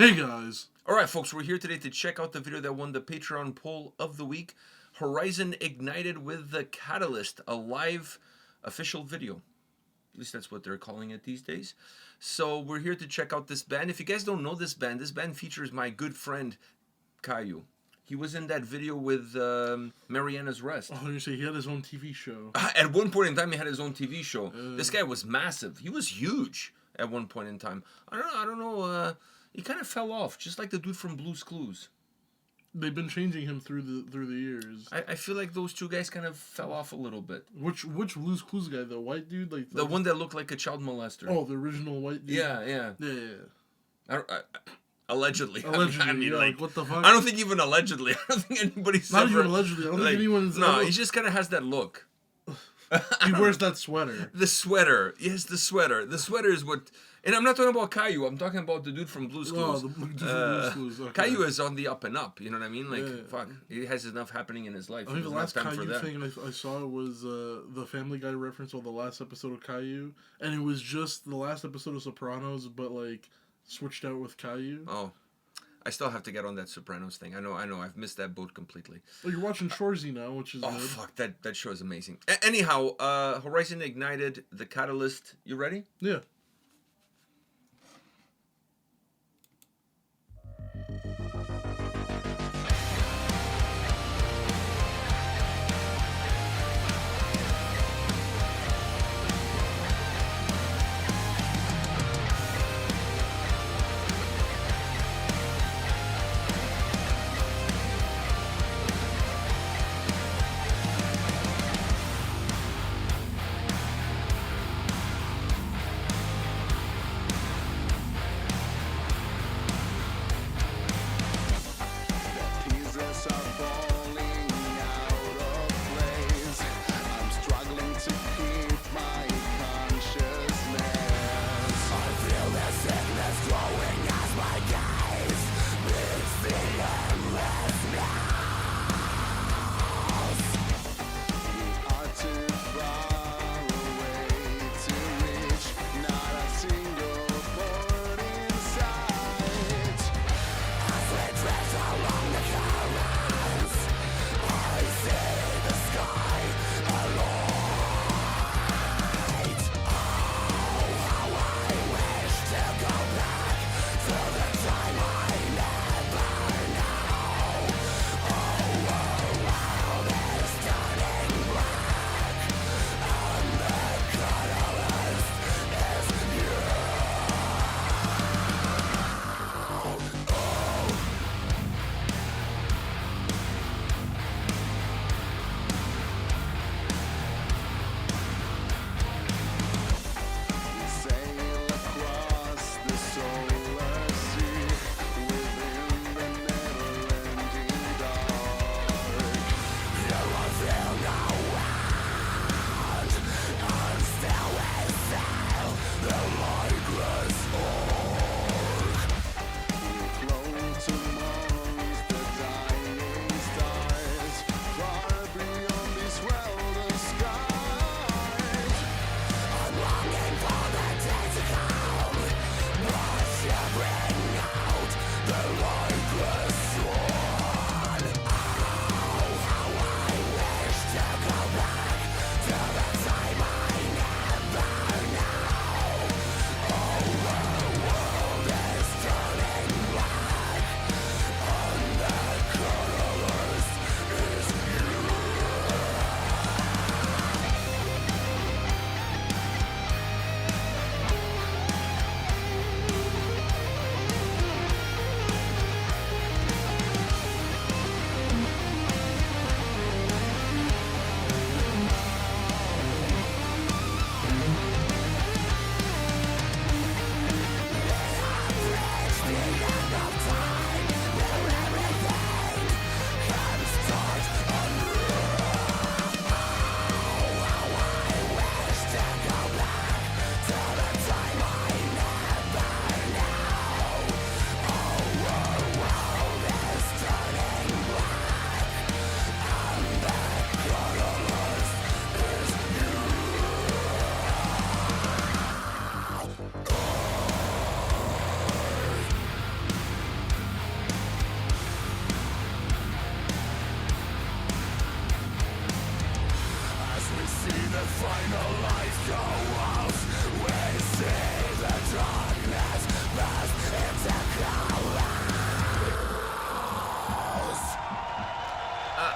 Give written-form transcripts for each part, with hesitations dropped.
Hey guys! Alright folks, we're here today to check out the video that won the Patreon poll of the week. Horizon Ignited with the Catalyst, a live official video. At least that's what they're calling it these days. So we're here to check out this band. If you guys don't know this band features my good friend Caillou. He was in that video with Mariana's Rest. Oh, you say he had his own TV show. At one point in time, he had his own TV show. This guy was massive. He was huge at one point in time. I don't know. He kind of fell off, just like the dude from Blue's Clues. They've been changing him through the years. I feel like those two guys kind of fell off a little bit. Which Blue's Clues guy? The white dude, like the one that looked like a child molester. Oh, the original white dude. Yeah. Allegedly. I mean, yeah, like, what the fuck? I don't think even allegedly. I don't think anybody's not ever, even allegedly. I don't think anyone's. No, he just kind of has that look. He wears that sweater. The sweater. Yes, the sweater. The sweater is what... And I'm not talking about Caillou. I'm talking about the dude from Blue's Clues. Oh, the dude from Blue's Clues. Okay. Caillou is on the up and up. You know what I mean? Like, fuck. He has enough happening in his life. I think the last Caillou thing I saw was the Family Guy reference on the last episode of Caillou. And it was just the last episode of Sopranos, but, like, switched out with Caillou. Oh. I still have to get on that Sopranos thing. I know. I've missed that boat completely. Well, you're watching Shoresy now, which is good. Fuck. That show is amazing. Anyhow, Horizon Ignited, The Catalyst. You ready? Yeah.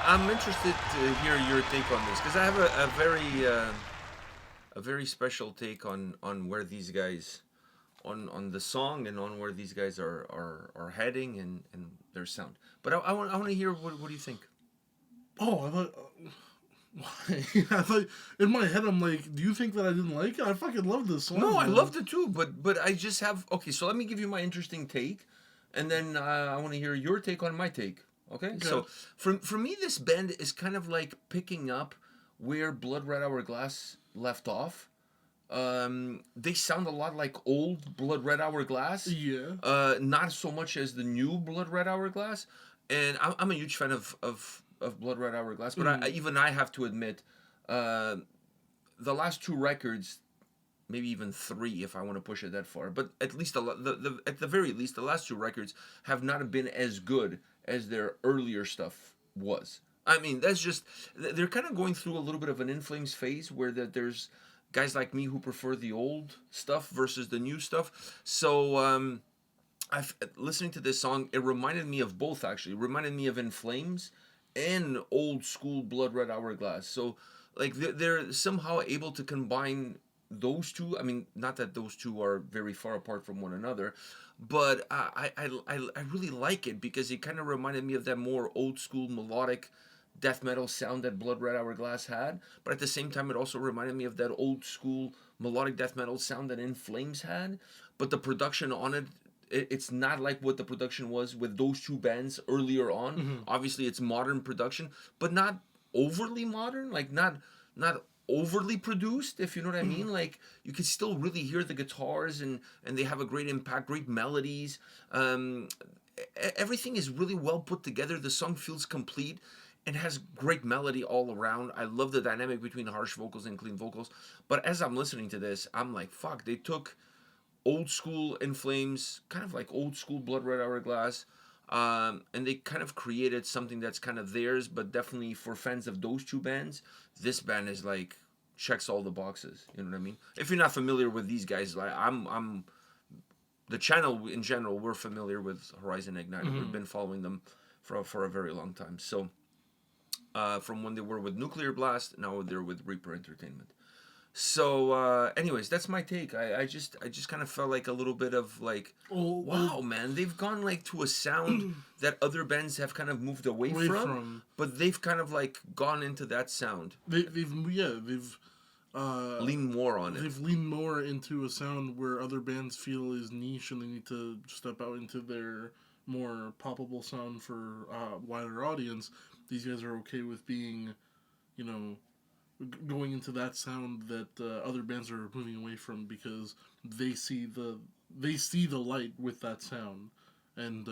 I'm interested to hear your take on this because I have a very special take on where these guys on the song and on where these guys are heading and their sound. But I want to hear what do you think? Oh, I thought. Why? I thought in my head I'm like, do you think that I didn't like it? I fucking love this song. No, I man. loved it too, but I just have okay. So let me give you my interesting take, and then I want to hear your take on my take. Okay? So for me, this band is kind of like picking up where Blood Red Hourglass left off. They sound a lot like old Blood Red Hourglass. Yeah. Not so much as the new Blood Red Hourglass, and I'm a huge fan of Blood Red Hourglass. But even I have to admit, the last two records, maybe even three if I want to push it that far, but at least at the very least, the last two records have not been as good as their earlier stuff was. I mean, that's just they're kind of going through a little bit of an In Flames phase where there's guys like me who prefer the old stuff versus the new stuff. So I've listening to this song, it reminded me of both actually. It reminded me of In Flames and old school Blood Red Hourglass. So like they're somehow able to combine those two. I mean, not that those two are very far apart from one another, but I really like it because it kind of reminded me of that more old school melodic death metal sound that Blood Red Hourglass had, but at the same time it also reminded me of that old school melodic death metal sound that In Flames had, but the production on it's not like what the production was with those two bands earlier on. Obviously it's modern production, but not overly modern, like not overly produced, if you know what I mean. Like you can still really hear the guitars and they have a great impact, great melodies. Everything is really well put together. The song feels complete and has great melody all around. I love the dynamic between harsh vocals and clean vocals. But as I'm listening to this, I'm like, fuck, they took old school In Flames, kind of like old school Blood Red Hourglass, and they kind of created something that's kind of theirs, but definitely for fans of those two bands, this band is like checks all the boxes. You know what I mean? If you're not familiar with these guys, like I'm the channel in general, we're familiar with Horizon Ignited. We've been following them for a very long time. So from when they were with Nuclear Blast, now they're with Reaper Entertainment. So, anyways, that's my take. I just kind of felt like a little bit of like, wow, man, they've gone like to a sound that other bands have kind of moved away from, but they've kind of like gone into that sound. They've leaned more on it. They've leaned more into a sound where other bands feel is niche and they need to step out into their more poppable sound for a wider audience. These guys are okay with being, you know, going into that sound that other bands are moving away from because they see the light with that sound, and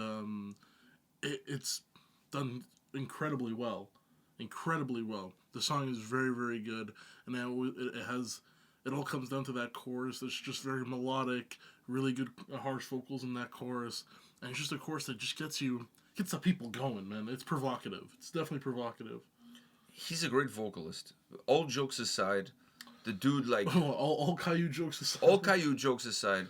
it's done incredibly well. The song is very, very good, and now it all comes down to that chorus that's just very melodic, really good harsh vocals in that chorus, and it's just a chorus that just gets the people going, man. It's provocative. It's definitely provocative. He's a great vocalist. All jokes aside, the dude like all Caillou jokes aside. All Caillou jokes aside,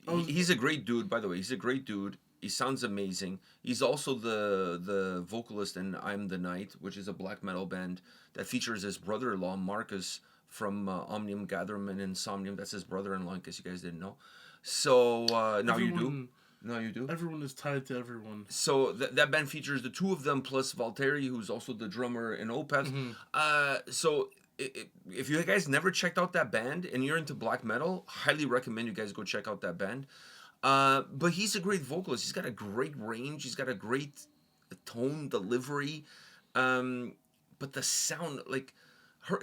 he's a great dude. By the way, he's a great dude. He sounds amazing. He's also the vocalist in I'm the Night, which is a black metal band that features his brother-in-law Marcus from Omnium Gatherum and Insomnium. That's his brother-in-law, in case you guys didn't know. So now you do. No, you do. Everyone is tied to everyone. So that band features the two of them plus Valtteri, who's also the drummer in Opeth. So if you guys never checked out that band and you're into black metal, highly recommend you guys go check out that band. But he's a great vocalist. He's got a great range. He's got a great tone, delivery. But the sound, like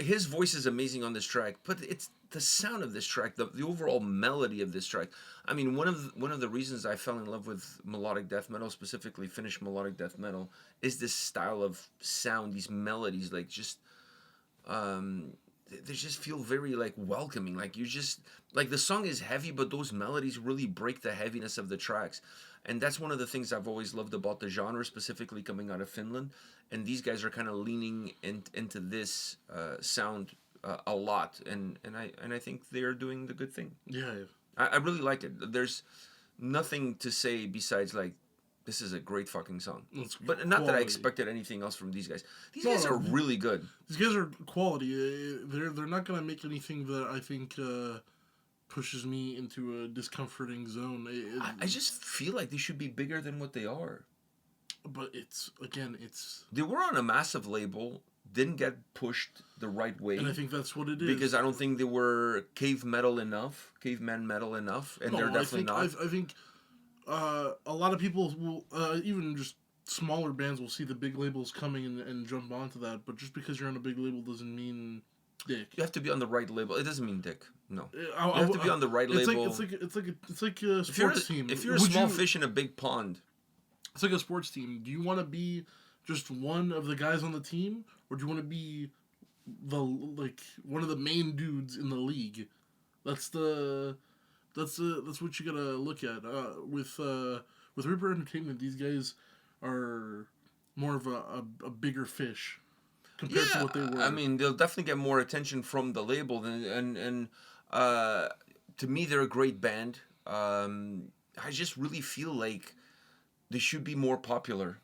his voice is amazing on this track. But it's the sound of this track, the overall melody of this track. I mean, one of the reasons I fell in love with melodic death metal, specifically Finnish melodic death metal, is this style of sound, these melodies, like just they just feel very like welcoming. Like you just like the song is heavy, but those melodies really break the heaviness of the tracks. And that's one of the things I've always loved about the genre, specifically coming out of Finland. And these guys are kind of leaning into this sound a lot, and I think they are doing the good thing. Yeah. I really like it. There's nothing to say besides like, this is a great fucking song. It's But not that I quality. expected anything else from these guys. These No, guys no, are really good. These guys are quality. They're not gonna make anything that I think pushes me into a discomforting zone. I just feel like they should be bigger than what they are. But it's They were on a massive label, didn't get pushed the right way. and I think that's what it is. Because I don't think they were caveman metal enough, and No, they're definitely not. I think a lot of people will, even just smaller bands will see the big labels coming and jump onto that. But just because you're on a big label doesn't mean dick. You have to be on the right label. It doesn't mean dick. No, you I- have to be on the right label. It's like a If you're sports team. if you're a Would small you- fish in a big pond, It's like a sports team. Do you want to be just one of the guys on the team, or do you want to be one of the main dudes in the league? That's what you gotta look at. With Reaper Entertainment, these guys are more of a bigger fish compared to what they were. I mean, they'll definitely get more attention from the label and to me, they're a great band. I just really feel like they should be more popular.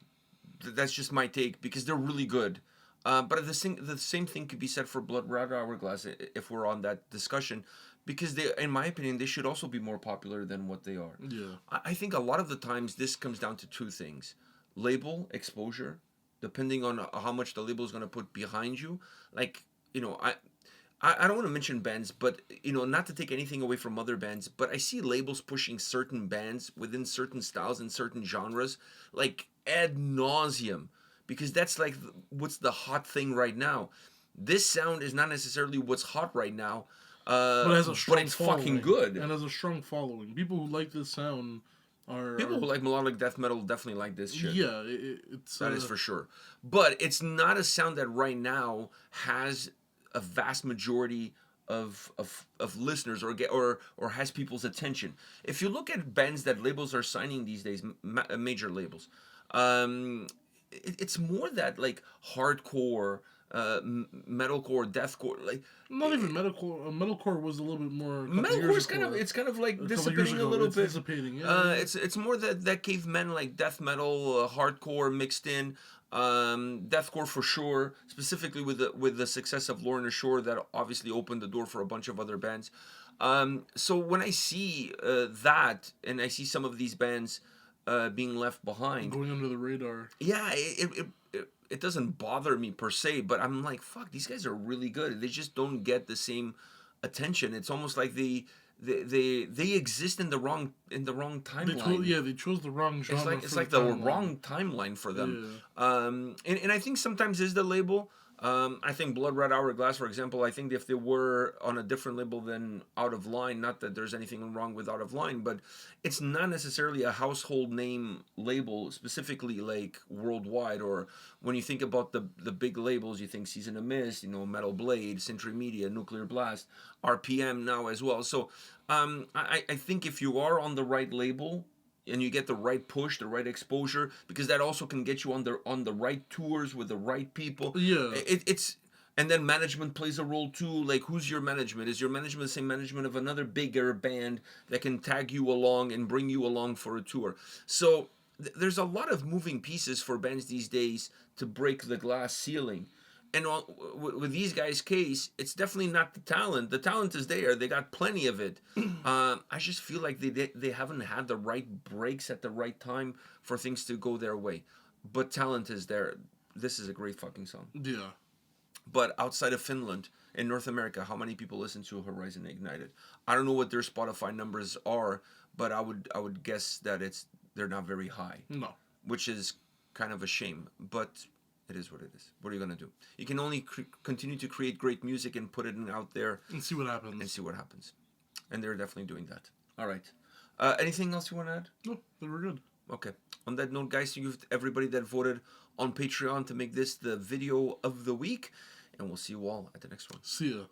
That's just my take because they're really good. But the same thing could be said for Blood Red Hourglass if we're on that discussion, because they, in my opinion, they should also be more popular than what they are. Yeah. I think a lot of the times this comes down to two things: label exposure, depending on how much the label is going to put behind you. Like, I don't want to mention bands, but not to take anything away from other bands, but I see labels pushing certain bands within certain styles and certain genres, like ad nauseum, because that's like what's the hot thing right now. This sound is not necessarily what's hot right now, But has a strong it's following, fucking good. and has a strong following. People who like this sound People who like melodic death metal definitely like this shit. Yeah, it's That is for sure. But it's not a sound that right now has a vast majority of listeners or has people's attention. If you look at bands that labels are signing these days, major labels, it's more that like hardcore, metalcore, deathcore, like not even metalcore. Metalcore was a little bit more. metalcore is kind of like dissipating a little bit. Dissipating, yeah. It's more that cavemen like death metal, hardcore mixed in. Deathcore for sure, specifically with the success of Lorna Shore, that obviously opened the door for a bunch of other bands. So when I see that, and I see some of these bands being left behind, Going under the radar. yeah, it doesn't bother me per se, but I'm like, fuck, these guys are really good. They just don't get the same attention. It's almost like they exist in the wrong timeline. They chose the wrong genre. It's like the wrong timeline for them. Yeah. And I think sometimes is the label. I think Blood Red Hourglass, for example, I think if they were on a different label than Out of Line, not that there's anything wrong with Out of Line, but it's not necessarily a household name label, specifically like worldwide. Or when you think about the big labels, you think Season of Mist, Metal Blade, Century Media, Nuclear Blast, RPM now as well. So I think if you are on the right label, and you get the right push, the right exposure, because that also can get you on the right tours with the right people. Yeah. It's and then management plays a role too. Like, who's your management? Is your management the same management of another bigger band that can tag you along and bring you along for a tour? So there's a lot of moving pieces for bands these days to break the glass ceiling. And with these guys' case, it's definitely not the talent. The talent is there; they got plenty of it. I just feel like they haven't had the right breaks at the right time for things to go their way. But talent is there. This is a great fucking song. Yeah. But outside of Finland, in North America, how many people listen to Horizon Ignited? I don't know what their Spotify numbers are, but I would guess that they're not very high. No. Which is kind of a shame, but it is what it is. What are you gonna do? You can only continue to create great music and put it out there And see what happens. And they're definitely doing that. All right. Anything else you want to add? No, they were good. Okay. On that note, guys, thank you to everybody that voted on Patreon to make this the video of the week, and we'll see you all at the next one. See ya.